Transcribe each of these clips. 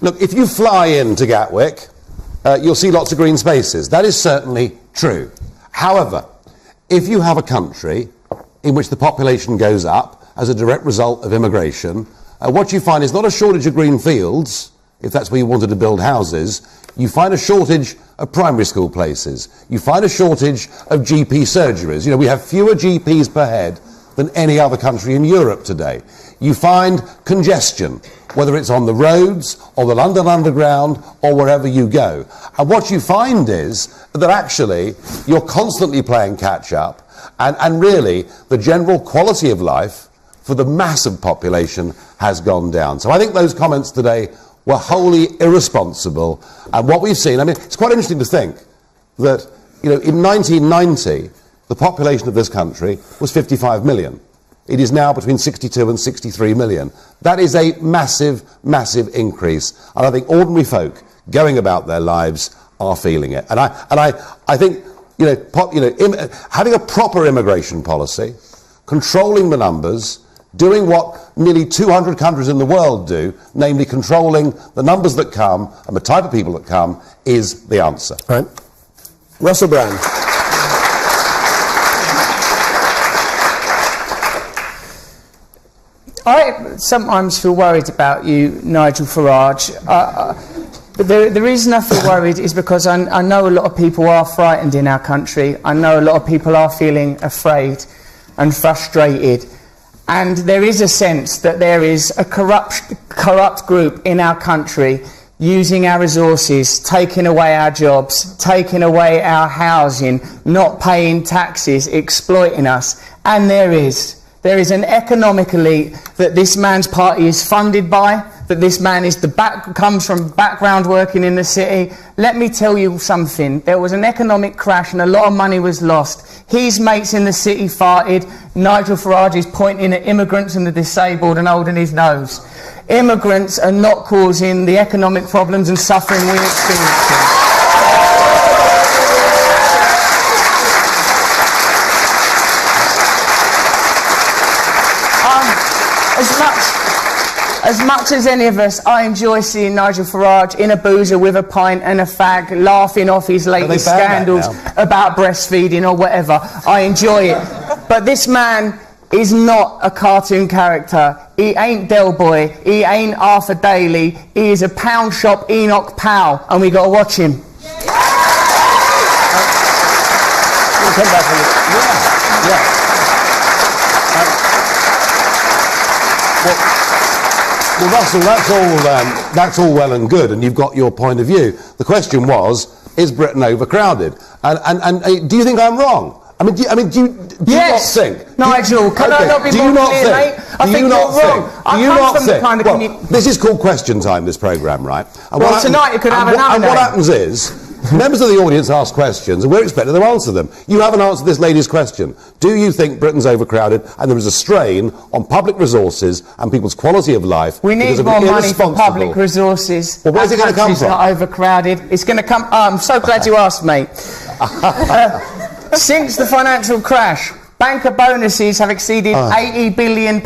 Look, if you fly into Gatwick, you'll see lots of green spaces. That is certainly true. However, if you have a country in which the population goes up as a direct result of immigration, what you find is not a shortage of green fields, if that's where you wanted to build houses. You find a shortage of primary school places. You find a shortage of GP surgeries. You know, we have fewer GPs per head than any other country in Europe today. You find congestion, whether it's on the roads or the London Underground or wherever you go. And what you find is that actually you're constantly playing catch up, and really the general quality of life for the massive population has gone down. So I think those comments today were wholly irresponsible. And what we've seen, I mean, it's quite interesting to think that, you know, in 1990, the population of this country was 55 million. It is now between 62 and 63 million. That is a massive, massive increase. And I think ordinary folk going about their lives are feeling it. And I think, having a proper immigration policy, controlling the numbers, doing what nearly 200 countries in the world do, namely controlling the numbers that come and the type of people that come, is the answer. Right. Russell Brand. I sometimes feel worried about you, Nigel Farage. But the reason I feel worried is because I know a lot of people are frightened in our country. I know a lot of people are feeling afraid and frustrated. And there is a sense that there is a corrupt group in our country using our resources, taking away our jobs, taking away our housing, not paying taxes, exploiting us. And there is an economic elite that this man's party is funded by, that this man comes from background working in the city. Let me tell you something. There was an economic crash and a lot of money was lost. His mates in the city farted. Nigel Farage is pointing at immigrants and the disabled and holding his nose. Immigrants are not causing the economic problems and suffering we experience. As much as any of us, I enjoy seeing Nigel Farage in a boozer with a pint and a fag, laughing off his latest scandals about breastfeeding or whatever. I enjoy it. But this man is not a cartoon character. He ain't Del Boy. He ain't Arthur Daly. He is a pound shop Enoch Powell, and we got to watch him. Well, Russell, that's all well and good, and you've got your point of view. The question was, is Britain overcrowded? And do you think I'm wrong? I mean, do you not think? Nigel, can I not be more clear, mate? I think you're wrong. I come from the kind of community. This is called Question Time, this programme, right? And well, tonight you could have another And what happens is, members of the audience ask questions, and we're expected to answer them. You haven't answered this lady's question. Do you think Britain's overcrowded and there is a strain on public resources and people's quality of life? We need more money for public resources. Well, where's it going to come from? It's not overcrowded. It's going to come... I'm so glad you asked, mate. Since the financial crash, banker bonuses have exceeded £80 billion.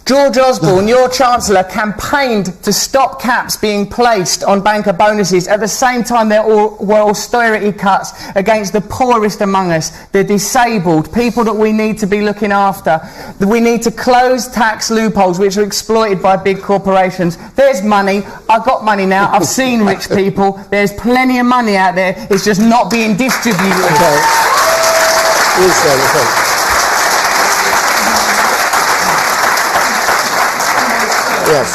George Osborne, your Chancellor, campaigned to stop caps being placed on banker bonuses. At the same time, there were austerity cuts against the poorest among us, the disabled, people that we need to be looking after. We need to close tax loopholes which are exploited by big corporations. There's money. I've got money now. I've seen rich people. There's plenty of money out there. It's just not being distributed. Yes.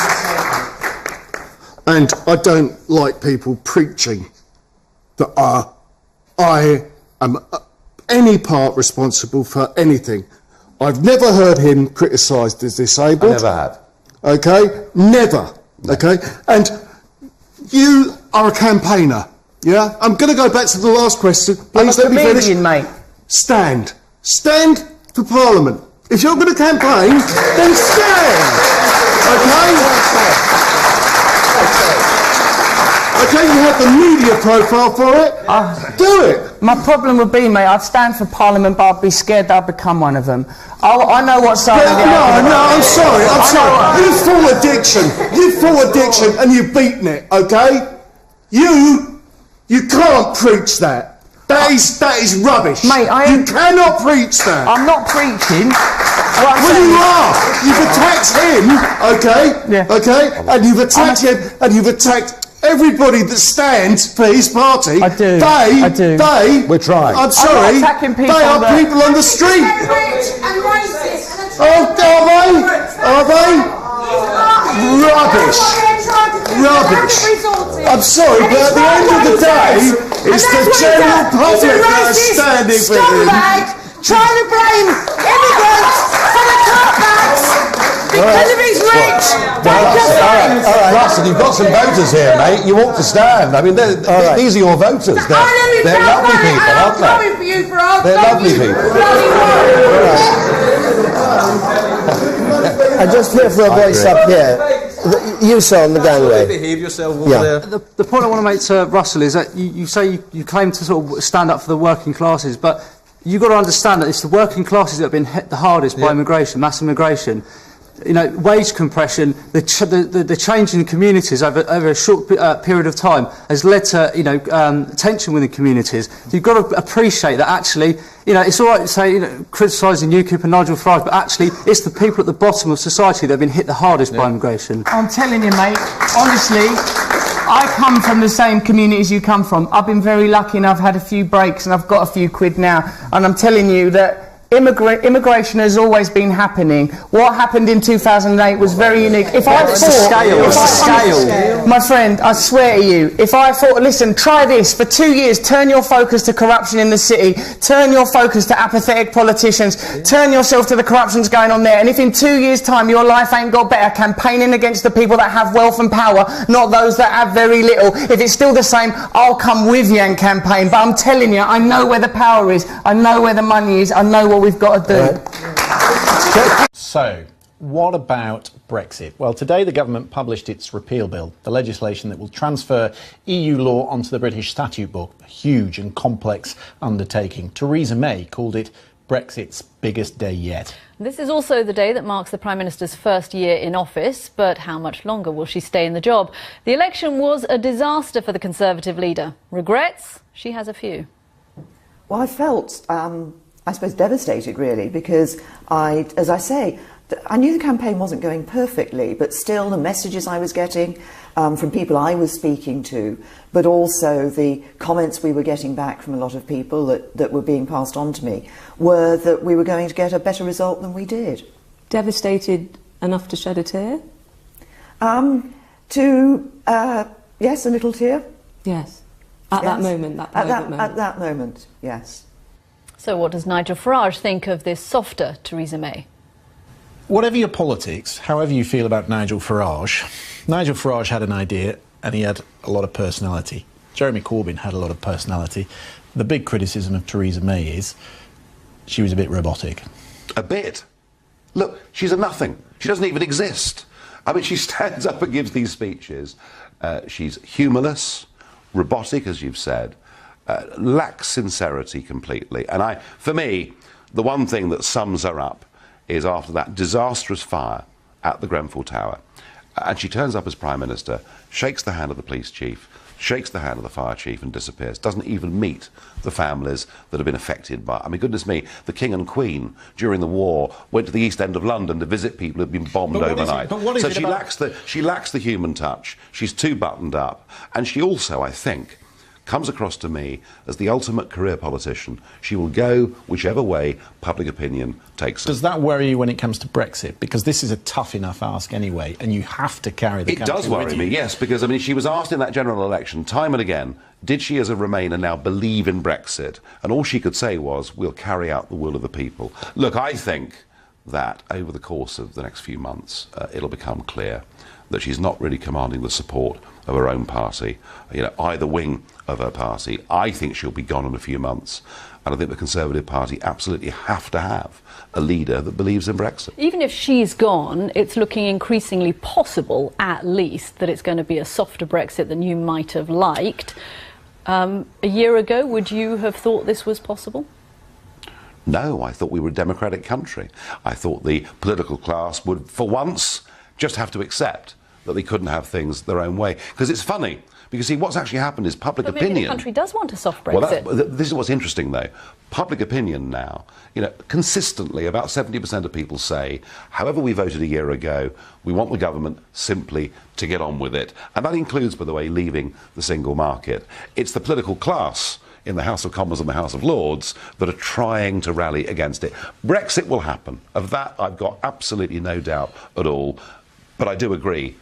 And I don't like people preaching that I am any part responsible for anything. I've never heard him criticised as disabled. I never have. Okay? Never. Okay? And you are a campaigner. Yeah? I'm going to go back to the last question. Please let me finish. Mate. Stand. Stand for Parliament. If you're going to campaign, then stand. Okay? Okay, you have the media profile for it. Do it. My problem would be, mate, I'd stand for Parliament, but I'd be scared that I'd become one of them. I know what side of the argument. No, I'm sorry. You've full addiction and you've beaten it, okay? You can't preach that. That is rubbish. Mate, you cannot preach that. I'm not preaching. Well, you are. You've attacked him, okay? Yeah. Okay? And you've attacked him, and you've attacked everybody that stands for his party. I do. We're trying. I'm sorry. I'm not attacking people they are people on the street. And racist. Oh, are they? Rubbish. I'm sorry, but at the end of the day, it's the general public that are standing for him. Trying to blame immigrants for the cutbacks because of his rich. Russell, you've got some voters here, mate. You ought to stand. I mean, these are your voters. They're lovely people, aren't they? They're lovely people. I just hear for a voice up here. You saw on the gangway. Behave yourself over Yeah. there. The point I want to make to Russell is that you say you claim to sort of stand up for the working classes, but you've got to understand that it's the working classes that have been hit the hardest by immigration, mass immigration. You know, wage compression, the change in communities over a short period of time has led to, you know, tension within communities. So you've got to appreciate that actually, you know, it's all right to say, you know, criticising UKIP and Nigel Farage, but actually it's the people at the bottom of society that have been hit the hardest by immigration. I'm telling you, mate, honestly, I come from the same communities you come from. I've been very lucky and I've had a few breaks and I've got a few quid now. And I'm telling you that immigration has always been happening. What happened in 2008 was very unique. If I thought, my friend, I swear to you, if I thought, listen, try this for 2 years, turn your focus to corruption in the city, turn your focus to apathetic politicians, turn yourself to the corruptions going on there, and if in 2 years' time your life ain't got better, campaigning against the people that have wealth and power, not those that have very little, if it's still the same, I'll come with you and campaign. But I'm telling you, I know where the power is, I know where the money is, I know what we've got to do. So, what about Brexit? Well, today the government published its repeal bill, the legislation that will transfer EU law onto the British Statute Book, a huge and complex undertaking. Theresa May called it Brexit's biggest day yet. This is also the day that marks the Prime Minister's first year in office, but how much longer will she stay in the job? The election was a disaster for the Conservative leader. Regrets? She has a few. Well, I felt, I suppose, devastated, really, because as I say, I knew the campaign wasn't going perfectly, but still the messages I was getting from people I was speaking to, but also the comments we were getting back from a lot of people that were being passed on to me, were that we were going to get a better result than we did. Devastated enough to shed a tear? Yes, a little tear. Yes. At that moment, At that moment, yes. So what does Nigel Farage think of this softer Theresa May? Whatever your politics, however you feel about Nigel Farage had an idea and he had a lot of personality. Jeremy Corbyn had a lot of personality. The big criticism of Theresa May is she was a bit robotic. A bit? Look, she's a nothing. She doesn't even exist. I mean, she stands up and gives these speeches. She's humourless, robotic, as you've said. Lacks sincerity completely. And for me, the one thing that sums her up is after that disastrous fire at the Grenfell Tower, and she turns up as Prime Minister, shakes the hand of the police chief, shakes the hand of the fire chief and disappears, doesn't even meet the families that have been affected by... I mean, goodness me, the King and Queen, during the war, went to the East End of London to visit people who'd been bombed overnight. So she lacks the human touch, she's too buttoned up, and she also, I think, comes across to me as the ultimate career politician. She will go whichever way public opinion takes her. Does that worry you when it comes to Brexit? Because this is a tough enough ask anyway, and you have to carry the country with you. It does worry me, yes, because, I mean, she was asked in that general election, time and again, did she as a Remainer now believe in Brexit? And all she could say was, we'll carry out the will of the people. Look, I think that over the course of the next few months, it'll become clear that she's not really commanding the support of her own party, either wing of her party. I think she'll be gone in a few months, and I think the Conservative Party absolutely have to have a leader that believes in Brexit. Even if she's gone, it's looking increasingly possible, at least, that it's going to be a softer Brexit than you might have liked. A year ago, would you have thought this was possible? No, I thought we were a democratic country. I thought the political class would, for once, just have to accept that they couldn't have things their own way. Because it's funny, because see, what's actually happened is public But opinion... maybe the country does want a soft Brexit. Well, this is what's interesting, though. Public opinion now, consistently, about 70% of people say, however we voted a year ago, we want the government simply to get on with it. And that includes, by the way, leaving the single market. It's the political class in the House of Commons and the House of Lords that are trying to rally against it. Brexit will happen. Of that, I've got absolutely no doubt at all. But I do agree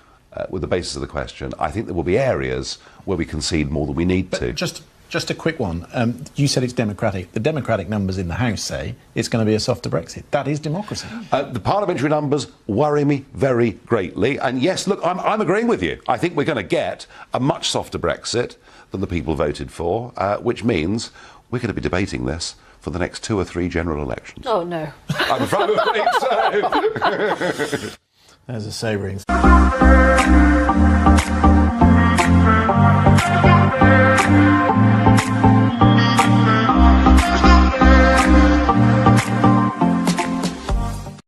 with the basis of the question. I think there will be areas where we concede more than we need to. Just a quick one. You said it's democratic. The democratic numbers in the House say it's going to be a softer Brexit. That is democracy. The parliamentary numbers worry me very greatly. And yes, look, I'm agreeing with you. I think we're going to get a much softer Brexit than the people voted for, which means we're going to be debating this for the next 2 or 3 general elections. Oh, no. I'm afraid so. There's a sobering.